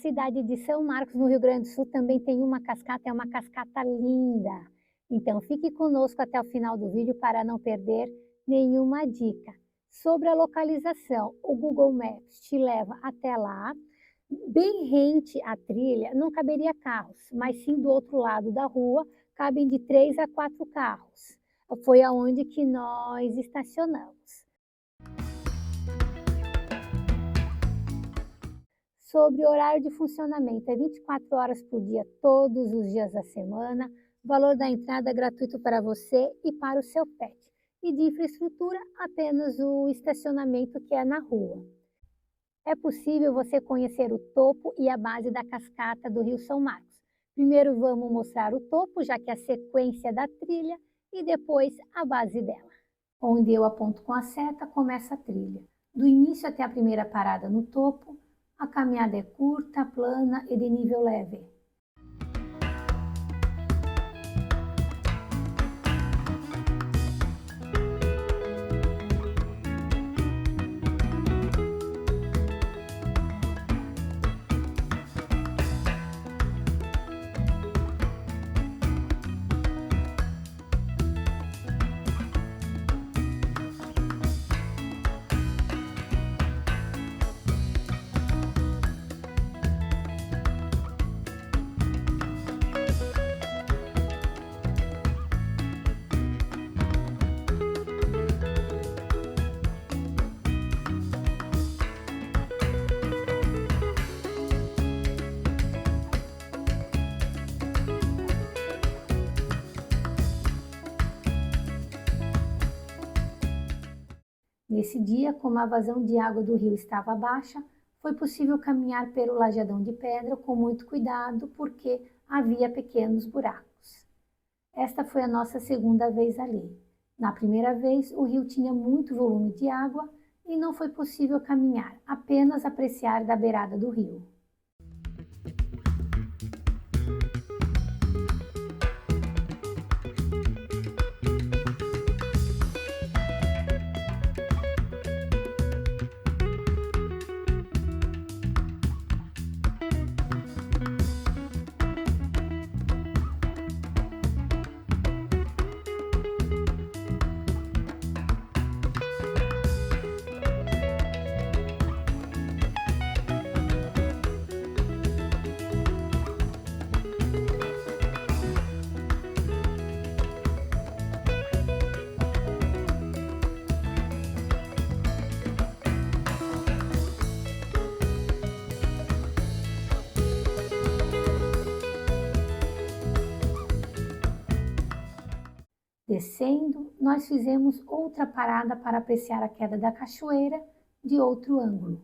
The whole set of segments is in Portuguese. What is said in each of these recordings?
cidade de São Marcos, no Rio Grande do Sul, também tem uma cascata, é uma cascata linda. Então, fique conosco até o final do vídeo para não perder nenhuma dica. Sobre a localização, o Google Maps te leva até lá. Bem rente à trilha, não caberia carros, mas sim do outro lado da rua, cabem de 3 a 4 carros. Foi aonde que nós estacionamos. Sobre o horário de funcionamento, é 24 horas por dia, todos os dias da semana. O valor da entrada é gratuito para você e para o seu pet. E de infraestrutura, apenas o estacionamento que é na rua. É possível você conhecer o topo e a base da cascata do Rio São Marcos. Primeiro vamos mostrar o topo, já que é a sequência da trilha, e depois a base dela. Onde eu aponto com a seta, começa a trilha. Do início até a primeira parada no topo, a caminhada é curta, plana e de nível leve. Nesse dia, como a vazão de água do rio estava baixa, foi possível caminhar pelo lajeadão de pedra com muito cuidado, porque havia pequenos buracos. Esta foi a nossa segunda vez ali. Na primeira vez, o rio tinha muito volume de água e não foi possível caminhar, apenas apreciar da beirada do rio. Descendo, nós fizemos outra parada para apreciar a queda da cachoeira de outro ângulo.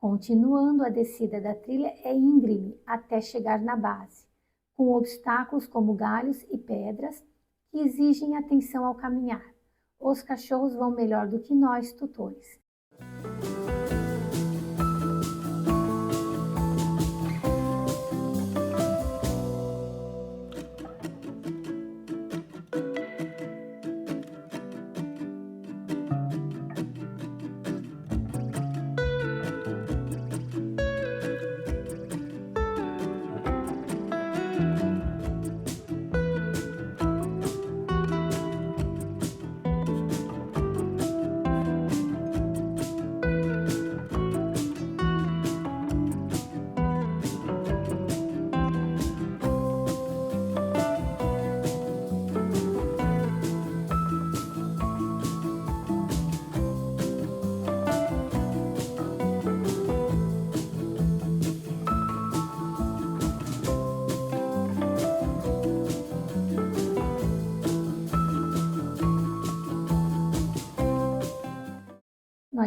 Continuando, a descida da trilha é íngreme até chegar na base, com obstáculos como galhos e pedras que exigem atenção ao caminhar. Os cachorros vão melhor do que nós, tutores.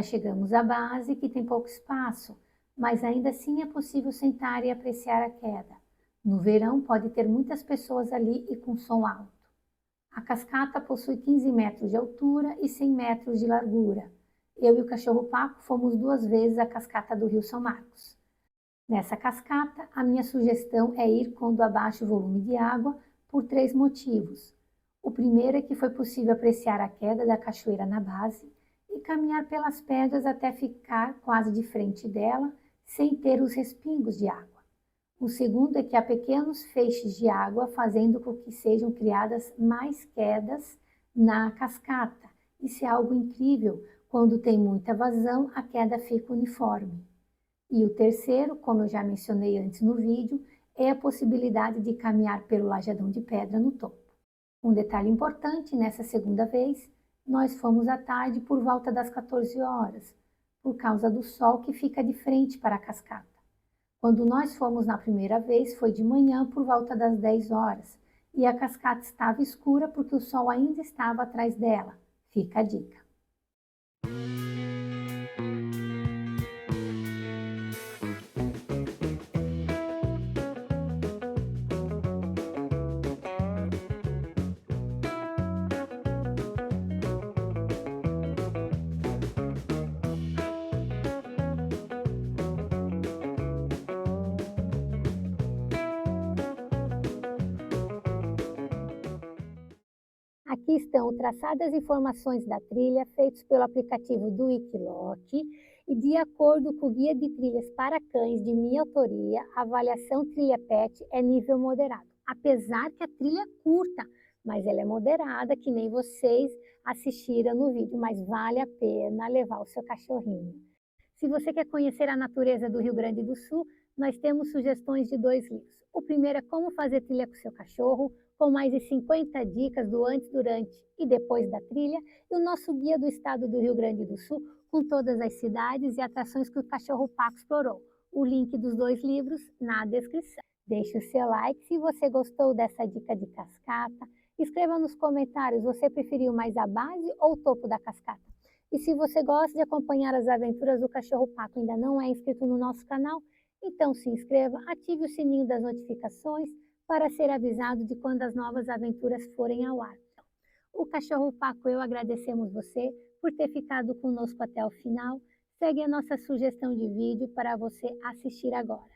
Nós chegamos à base, que tem pouco espaço, mas ainda assim é possível sentar e apreciar a queda. No verão pode ter muitas pessoas ali e com som alto. A cascata possui 15 metros de altura e 100 metros de largura. Eu e o cachorro Paco fomos 2 vezes à cascata do Rio São Marcos. Nessa cascata, a minha sugestão é ir quando abaixa o volume de água por 3 motivos. O primeiro é que foi possível apreciar a queda da cachoeira na base e caminhar pelas pedras até ficar quase de frente dela, sem ter os respingos de água. O segundo é que há pequenos feixes de água, fazendo com que sejam criadas mais quedas na cascata. Isso é algo incrível. Quando tem muita vazão, a queda fica uniforme. E o terceiro, como eu já mencionei antes no vídeo, é a possibilidade de caminhar pelo lajadão de pedra no topo. Um detalhe importante, nessa segunda vez, nós fomos à tarde por volta das 14 horas, por causa do sol que fica de frente para a cascata. Quando nós fomos na primeira vez, foi de manhã por volta das 10 horas, e a cascata estava escura porque o sol ainda estava atrás dela. Fica a dica. Aqui estão traçadas as informações da trilha feitos pelo aplicativo do Wikiloc e de acordo com o guia de trilhas para cães de minha autoria, a avaliação trilha pet é nível moderado. Apesar que a trilha é curta, mas ela é moderada, que nem vocês assistiram no vídeo, mas vale a pena levar o seu cachorrinho. Se você quer conhecer a natureza do Rio Grande do Sul, nós temos sugestões de 2 livros. O primeiro é Como Fazer Trilha com Seu Cachorro, com mais de 50 dicas do antes, durante e depois da trilha, e o nosso guia do estado do Rio Grande do Sul, com todas as cidades e atrações que o cachorro Paco explorou. O link dos 2 livros na descrição. Deixe o seu like se você gostou dessa dica de cascata. Escreva nos comentários, você preferiu mais a base ou o topo da cascata? E se você gosta de acompanhar as aventuras do cachorro Paco e ainda não é inscrito no nosso canal, então se inscreva, ative o sininho das notificações para ser avisado de quando as novas aventuras forem ao ar. O cachorro Paco e eu agradecemos você por ter ficado conosco até o final. Segue a nossa sugestão de vídeo para você assistir agora.